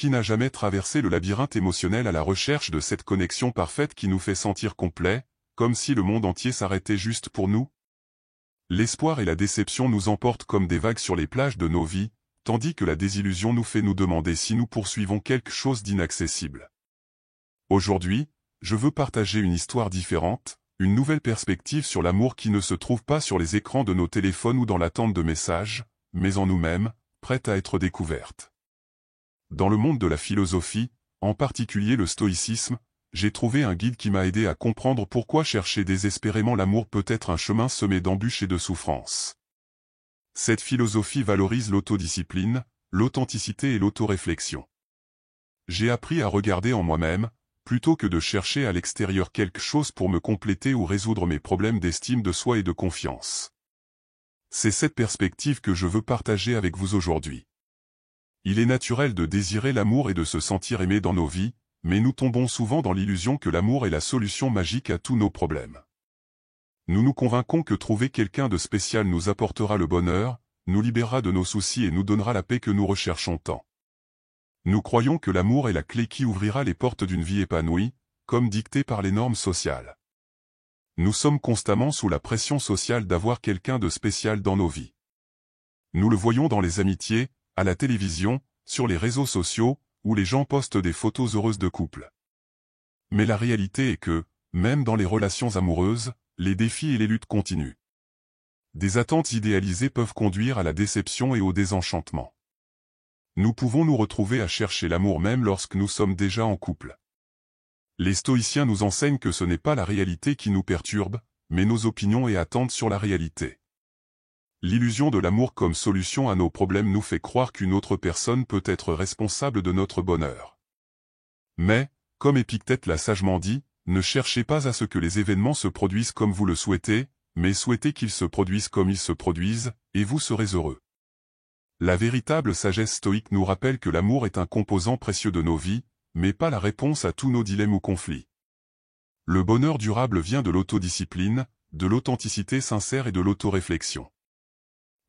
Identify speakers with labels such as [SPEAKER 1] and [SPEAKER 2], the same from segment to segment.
[SPEAKER 1] Qui n'a jamais traversé le labyrinthe émotionnel à la recherche de cette connexion parfaite qui nous fait sentir complet, comme si le monde entier s'arrêtait juste pour nous? L'espoir et la déception nous emportent comme des vagues sur les plages de nos vies, tandis que la désillusion nous fait nous demander si nous poursuivons quelque chose d'inaccessible. Aujourd'hui, je veux partager une histoire différente, une nouvelle perspective sur l'amour qui ne se trouve pas sur les écrans de nos téléphones ou dans l'attente de messages, mais en nous-mêmes, prête à être découverte. Dans le monde de la philosophie, en particulier le stoïcisme, j'ai trouvé un guide qui m'a aidé à comprendre pourquoi chercher désespérément l'amour peut être un chemin semé d'embûches et de souffrances. Cette philosophie valorise l'autodiscipline, l'authenticité et l'autoréflexion. J'ai appris à regarder en moi-même, plutôt que de chercher à l'extérieur quelque chose pour me compléter ou résoudre mes problèmes d'estime de soi et de confiance. C'est cette perspective que je veux partager avec vous aujourd'hui. Il est naturel de désirer l'amour et de se sentir aimé dans nos vies, mais nous tombons souvent dans l'illusion que l'amour est la solution magique à tous nos problèmes. Nous nous convainquons que trouver quelqu'un de spécial nous apportera le bonheur, nous libérera de nos soucis et nous donnera la paix que nous recherchons tant. Nous croyons que l'amour est la clé qui ouvrira les portes d'une vie épanouie, comme dictée par les normes sociales. Nous sommes constamment sous la pression sociale d'avoir quelqu'un de spécial dans nos vies. Nous le voyons dans les amitiés, à la télévision, sur les réseaux sociaux, où les gens postent des photos heureuses de couple. Mais la réalité est que, même dans les relations amoureuses, les défis et les luttes continuent. Des attentes idéalisées peuvent conduire à la déception et au désenchantement. Nous pouvons nous retrouver à chercher l'amour même lorsque nous sommes déjà en couple. Les stoïciens nous enseignent que ce n'est pas la réalité qui nous perturbe, mais nos opinions et attentes sur la réalité. L'illusion de l'amour comme solution à nos problèmes nous fait croire qu'une autre personne peut être responsable de notre bonheur. Mais, comme Épictète l'a sagement dit, ne cherchez pas à ce que les événements se produisent comme vous le souhaitez, mais souhaitez qu'ils se produisent comme ils se produisent, et vous serez heureux. La véritable sagesse stoïque nous rappelle que l'amour est un composant précieux de nos vies, mais pas la réponse à tous nos dilemmes ou conflits. Le bonheur durable vient de l'autodiscipline, de l'authenticité sincère et de l'autoréflexion.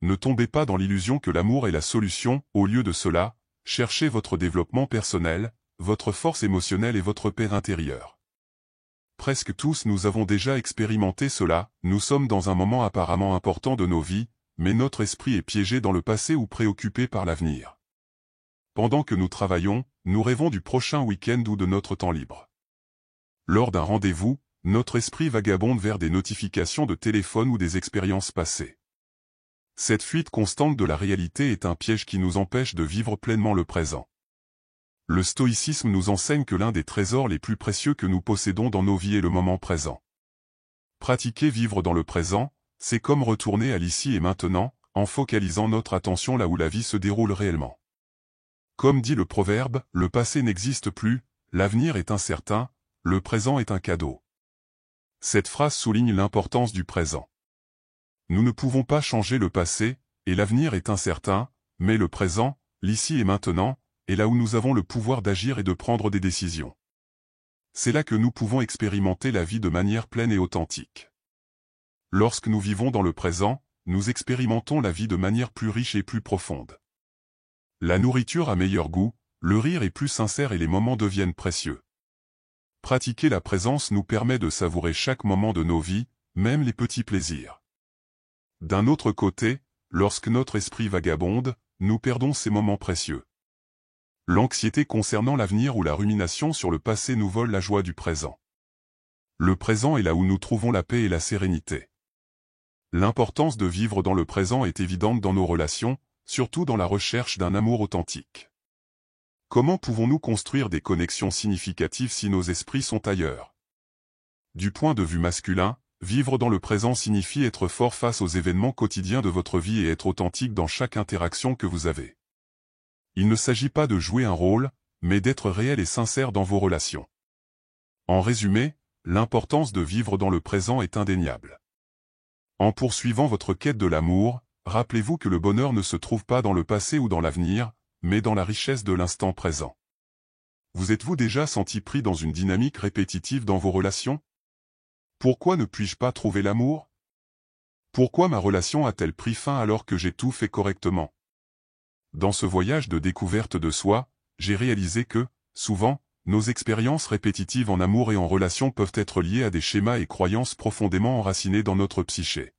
[SPEAKER 1] Ne tombez pas dans l'illusion que l'amour est la solution, au lieu de cela, cherchez votre développement personnel, votre force émotionnelle et votre paix intérieure. Presque tous nous avons déjà expérimenté cela, nous sommes dans un moment apparemment important de nos vies, mais notre esprit est piégé dans le passé ou préoccupé par l'avenir. Pendant que nous travaillons, nous rêvons du prochain week-end ou de notre temps libre. Lors d'un rendez-vous, notre esprit vagabonde vers des notifications de téléphone ou des expériences passées. Cette fuite constante de la réalité est un piège qui nous empêche de vivre pleinement le présent. Le stoïcisme nous enseigne que l'un des trésors les plus précieux que nous possédons dans nos vies est le moment présent. Pratiquer vivre dans le présent, c'est comme retourner à l'ici et maintenant, en focalisant notre attention là où la vie se déroule réellement. Comme dit le proverbe, le passé n'existe plus, l'avenir est incertain, le présent est un cadeau. Cette phrase souligne l'importance du présent. Nous ne pouvons pas changer le passé, et l'avenir est incertain, mais le présent, l'ici et maintenant, est là où nous avons le pouvoir d'agir et de prendre des décisions. C'est là que nous pouvons expérimenter la vie de manière pleine et authentique. Lorsque nous vivons dans le présent, nous expérimentons la vie de manière plus riche et plus profonde. La nourriture a meilleur goût, le rire est plus sincère et les moments deviennent précieux. Pratiquer la présence nous permet de savourer chaque moment de nos vies, même les petits plaisirs. D'un autre côté, lorsque notre esprit vagabonde, nous perdons ces moments précieux. L'anxiété concernant l'avenir ou la rumination sur le passé nous vole la joie du présent. Le présent est là où nous trouvons la paix et la sérénité. L'importance de vivre dans le présent est évidente dans nos relations, surtout dans la recherche d'un amour authentique. Comment pouvons-nous construire des connexions significatives si nos esprits sont ailleurs? Du point de vue masculin, vivre dans le présent signifie être fort face aux événements quotidiens de votre vie et être authentique dans chaque interaction que vous avez. Il ne s'agit pas de jouer un rôle, mais d'être réel et sincère dans vos relations. En résumé, l'importance de vivre dans le présent est indéniable. En poursuivant votre quête de l'amour, rappelez-vous que le bonheur ne se trouve pas dans le passé ou dans l'avenir, mais dans la richesse de l'instant présent. Vous êtes-vous déjà senti pris dans une dynamique répétitive dans vos relations? Pourquoi ne puis-je pas trouver l'amour? Pourquoi ma relation a-t-elle pris fin alors que j'ai tout fait correctement? Dans ce voyage de découverte de soi, j'ai réalisé que, souvent, nos expériences répétitives en amour et en relation peuvent être liées à des schémas et croyances profondément enracinés dans notre psyché.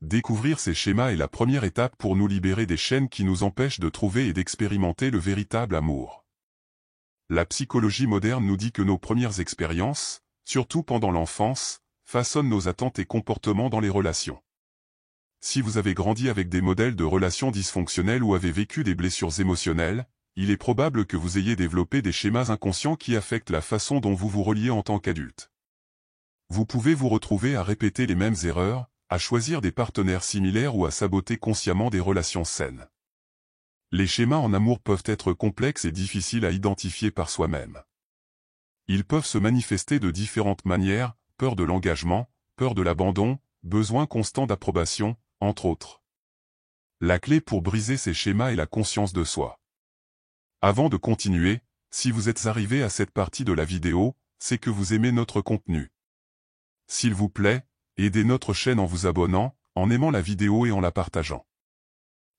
[SPEAKER 1] Découvrir ces schémas est la première étape pour nous libérer des chaînes qui nous empêchent de trouver et d'expérimenter le véritable amour. La psychologie moderne nous dit que nos premières expériences, surtout pendant l'enfance, façonnent nos attentes et comportements dans les relations. Si vous avez grandi avec des modèles de relations dysfonctionnelles ou avez vécu des blessures émotionnelles, il est probable que vous ayez développé des schémas inconscients qui affectent la façon dont vous vous reliez en tant qu'adulte. Vous pouvez vous retrouver à répéter les mêmes erreurs, à choisir des partenaires similaires ou à saboter consciemment des relations saines. Les schémas en amour peuvent être complexes et difficiles à identifier par soi-même. Ils peuvent se manifester de différentes manières, peur de l'engagement, peur de l'abandon, besoin constant d'approbation, entre autres. La clé pour briser ces schémas est la conscience de soi. Avant de continuer, si vous êtes arrivé à cette partie de la vidéo, c'est que vous aimez notre contenu. S'il vous plaît, aidez notre chaîne en vous abonnant, en aimant la vidéo et en la partageant.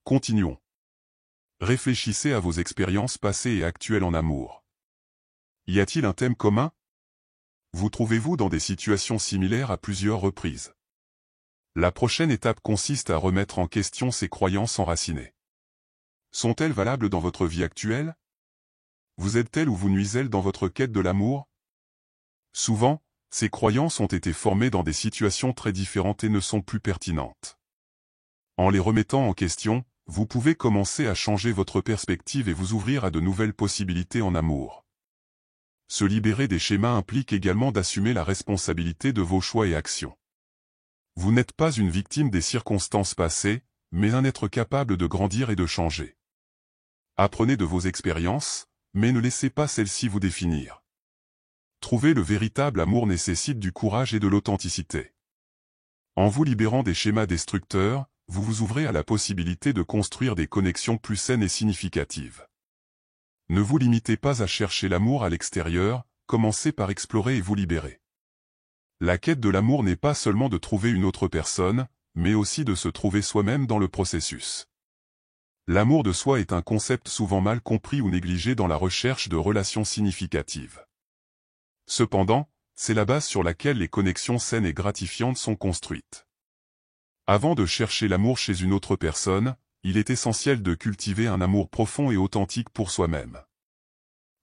[SPEAKER 1] Continuons. Réfléchissez à vos expériences passées et actuelles en amour. Y a-t-il un thème commun? Vous trouvez-vous dans des situations similaires à plusieurs reprises? La prochaine étape consiste à remettre en question ces croyances enracinées. Sont-elles valables dans votre vie actuelle? Vous aident-elles ou vous nuisent-elles dans votre quête de l'amour? Souvent, ces croyances ont été formées dans des situations très différentes et ne sont plus pertinentes. En les remettant en question, vous pouvez commencer à changer votre perspective et vous ouvrir à de nouvelles possibilités en amour. Se libérer des schémas implique également d'assumer la responsabilité de vos choix et actions. Vous n'êtes pas une victime des circonstances passées, mais un être capable de grandir et de changer. Apprenez de vos expériences, mais ne laissez pas celles-ci vous définir. Trouver le véritable amour nécessite du courage et de l'authenticité. En vous libérant des schémas destructeurs, vous vous ouvrez à la possibilité de construire des connexions plus saines et significatives. Ne vous limitez pas à chercher l'amour à l'extérieur, commencez par explorer et vous libérer. La quête de l'amour n'est pas seulement de trouver une autre personne, mais aussi de se trouver soi-même dans le processus. L'amour de soi est un concept souvent mal compris ou négligé dans la recherche de relations significatives. Cependant, c'est la base sur laquelle les connexions saines et gratifiantes sont construites. Avant de chercher l'amour chez une autre personne, il est essentiel de cultiver un amour profond et authentique pour soi-même.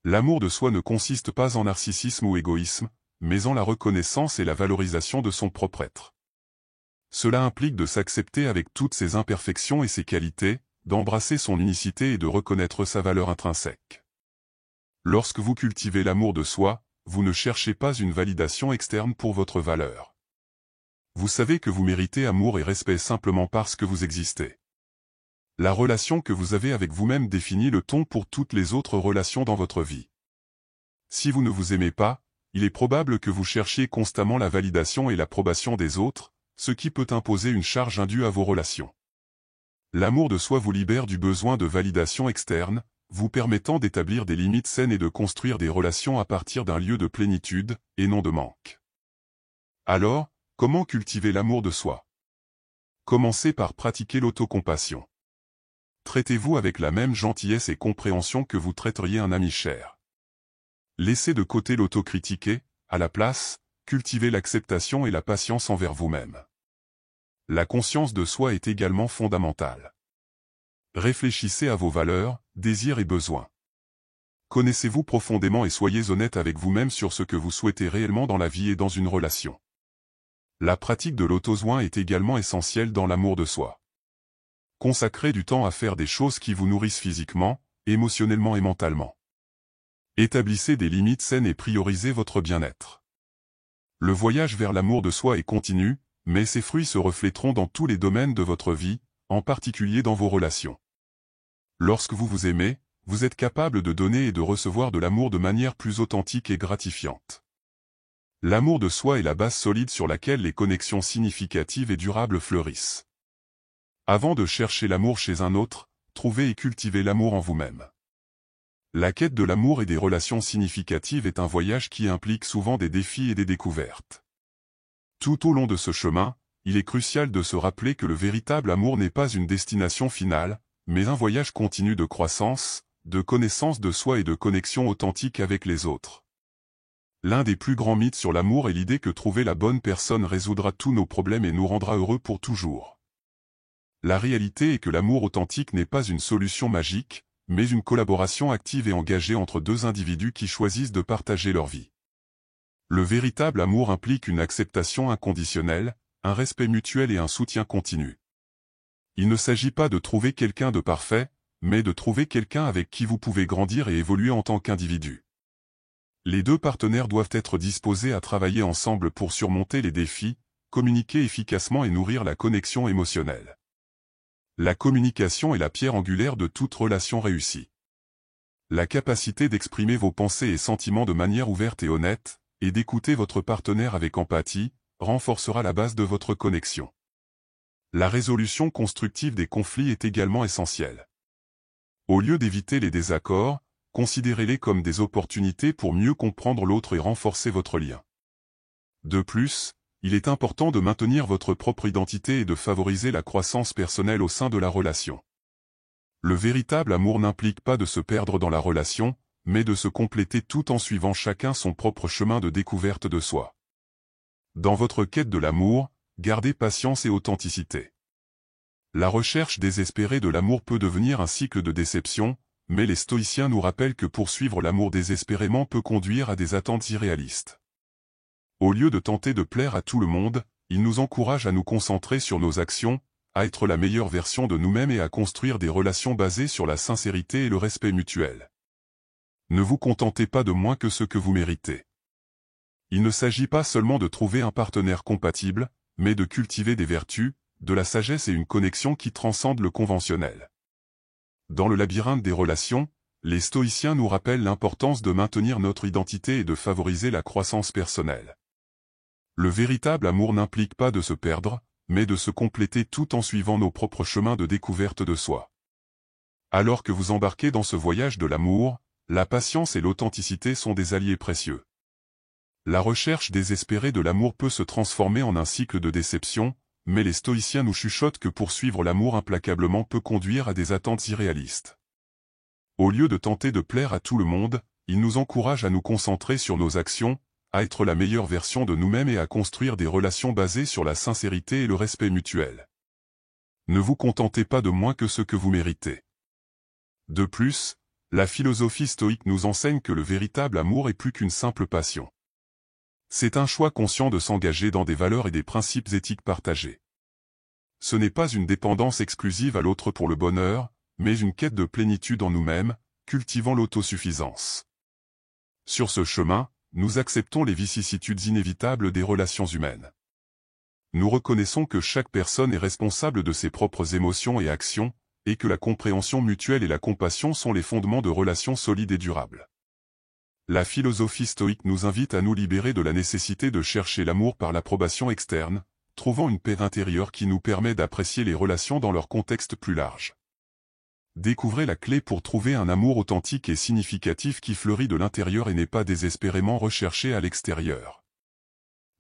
[SPEAKER 1] L'amour de soi ne consiste pas en narcissisme ou égoïsme, mais en la reconnaissance et la valorisation de son propre être. Cela implique de s'accepter avec toutes ses imperfections et ses qualités, d'embrasser son unicité et de reconnaître sa valeur intrinsèque. Lorsque vous cultivez l'amour de soi, vous ne cherchez pas une validation externe pour votre valeur. Vous savez que vous méritez amour et respect simplement parce que vous existez. La relation que vous avez avec vous-même définit le ton pour toutes les autres relations dans votre vie. Si vous ne vous aimez pas, il est probable que vous cherchiez constamment la validation et l'approbation des autres, ce qui peut imposer une charge indue à vos relations. L'amour de soi vous libère du besoin de validation externe, vous permettant d'établir des limites saines et de construire des relations à partir d'un lieu de plénitude, et non de manque. Alors, comment cultiver l'amour de soi? Commencez par pratiquer l'autocompassion. Traitez-vous avec la même gentillesse et compréhension que vous traiteriez un ami cher. Laissez de côté l'autocritique et, à la place, cultivez l'acceptation et la patience envers vous-même. La conscience de soi est également fondamentale. Réfléchissez à vos valeurs, désirs et besoins. Connaissez-vous profondément et soyez honnête avec vous-même sur ce que vous souhaitez réellement dans la vie et dans une relation. La pratique de l'auto-soin est également essentielle dans l'amour de soi. Consacrez du temps à faire des choses qui vous nourrissent physiquement, émotionnellement et mentalement. Établissez des limites saines et priorisez votre bien-être. Le voyage vers l'amour de soi est continu, mais ses fruits se refléteront dans tous les domaines de votre vie, en particulier dans vos relations. Lorsque vous vous aimez, vous êtes capable de donner et de recevoir de l'amour de manière plus authentique et gratifiante. L'amour de soi est la base solide sur laquelle les connexions significatives et durables fleurissent. Avant de chercher l'amour chez un autre, trouvez et cultivez l'amour en vous-même. La quête de l'amour et des relations significatives est un voyage qui implique souvent des défis et des découvertes. Tout au long de ce chemin, il est crucial de se rappeler que le véritable amour n'est pas une destination finale, mais un voyage continu de croissance, de connaissance de soi et de connexion authentique avec les autres. L'un des plus grands mythes sur l'amour est l'idée que trouver la bonne personne résoudra tous nos problèmes et nous rendra heureux pour toujours. La réalité est que l'amour authentique n'est pas une solution magique, mais une collaboration active et engagée entre deux individus qui choisissent de partager leur vie. Le véritable amour implique une acceptation inconditionnelle, un respect mutuel et un soutien continu. Il ne s'agit pas de trouver quelqu'un de parfait, mais de trouver quelqu'un avec qui vous pouvez grandir et évoluer en tant qu'individu. Les deux partenaires doivent être disposés à travailler ensemble pour surmonter les défis, communiquer efficacement et nourrir la connexion émotionnelle. La communication est la pierre angulaire de toute relation réussie. La capacité d'exprimer vos pensées et sentiments de manière ouverte et honnête, et d'écouter votre partenaire avec empathie, renforcera la base de votre connexion. La résolution constructive des conflits est également essentielle. Au lieu d'éviter les désaccords, considérez-les comme des opportunités pour mieux comprendre l'autre et renforcer votre lien. De plus, il est important de maintenir votre propre identité et de favoriser la croissance personnelle au sein de la relation. Le véritable amour n'implique pas de se perdre dans la relation, mais de se compléter tout en suivant chacun son propre chemin de découverte de soi. Dans votre quête de l'amour, gardez patience et authenticité. La recherche désespérée de l'amour peut devenir un cycle de déception, mais les stoïciens nous rappellent que poursuivre l'amour désespérément peut conduire à des attentes irréalistes. Au lieu de tenter de plaire à tout le monde, ils nous encouragent à nous concentrer sur nos actions, à être la meilleure version de nous-mêmes et à construire des relations basées sur la sincérité et le respect mutuel. Ne vous contentez pas de moins que ce que vous méritez. Il ne s'agit pas seulement de trouver un partenaire compatible, mais de cultiver des vertus, de la sagesse et une connexion qui transcende le conventionnel. Dans le labyrinthe des relations, les stoïciens nous rappellent l'importance de maintenir notre identité et de favoriser la croissance personnelle. Le véritable amour n'implique pas de se perdre, mais de se compléter tout en suivant nos propres chemins de découverte de soi. Alors que vous embarquez dans ce voyage de l'amour, la patience et l'authenticité sont des alliés précieux. La recherche désespérée de l'amour peut se transformer en un cycle de déception, mais les stoïciens nous chuchotent que poursuivre l'amour implacablement peut conduire à des attentes irréalistes. Au lieu de tenter de plaire à tout le monde, ils nous encouragent à nous concentrer sur nos actions, à être la meilleure version de nous-mêmes et à construire des relations basées sur la sincérité et le respect mutuel. Ne vous contentez pas de moins que ce que vous méritez. De plus, la philosophie stoïque nous enseigne que le véritable amour est plus qu'une simple passion. C'est un choix conscient de s'engager dans des valeurs et des principes éthiques partagés. Ce n'est pas une dépendance exclusive à l'autre pour le bonheur, mais une quête de plénitude en nous-mêmes, cultivant l'autosuffisance. Sur ce chemin, nous acceptons les vicissitudes inévitables des relations humaines. Nous reconnaissons que chaque personne est responsable de ses propres émotions et actions, et que la compréhension mutuelle et la compassion sont les fondements de relations solides et durables. La philosophie stoïque nous invite à nous libérer de la nécessité de chercher l'amour par l'approbation externe, trouvant une paix intérieure qui nous permet d'apprécier les relations dans leur contexte plus large. Découvrez la clé pour trouver un amour authentique et significatif qui fleurit de l'intérieur et n'est pas désespérément recherché à l'extérieur.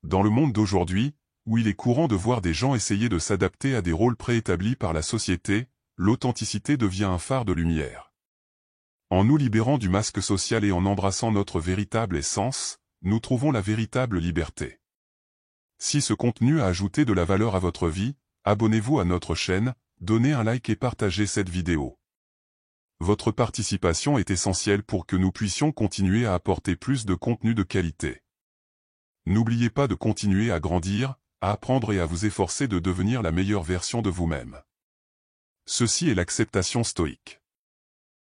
[SPEAKER 1] Dans le monde d'aujourd'hui, où il est courant de voir des gens essayer de s'adapter à des rôles préétablis par la société, l'authenticité devient un phare de lumière. En nous libérant du masque social et en embrassant notre véritable essence, nous trouvons la véritable liberté. Si ce contenu a ajouté de la valeur à votre vie, abonnez-vous à notre chaîne, donnez un like et partagez cette vidéo. Votre participation est essentielle pour que nous puissions continuer à apporter plus de contenu de qualité. N'oubliez pas de continuer à grandir, à apprendre et à vous efforcer de devenir la meilleure version de vous-même. Ceci est l'acceptation stoïque.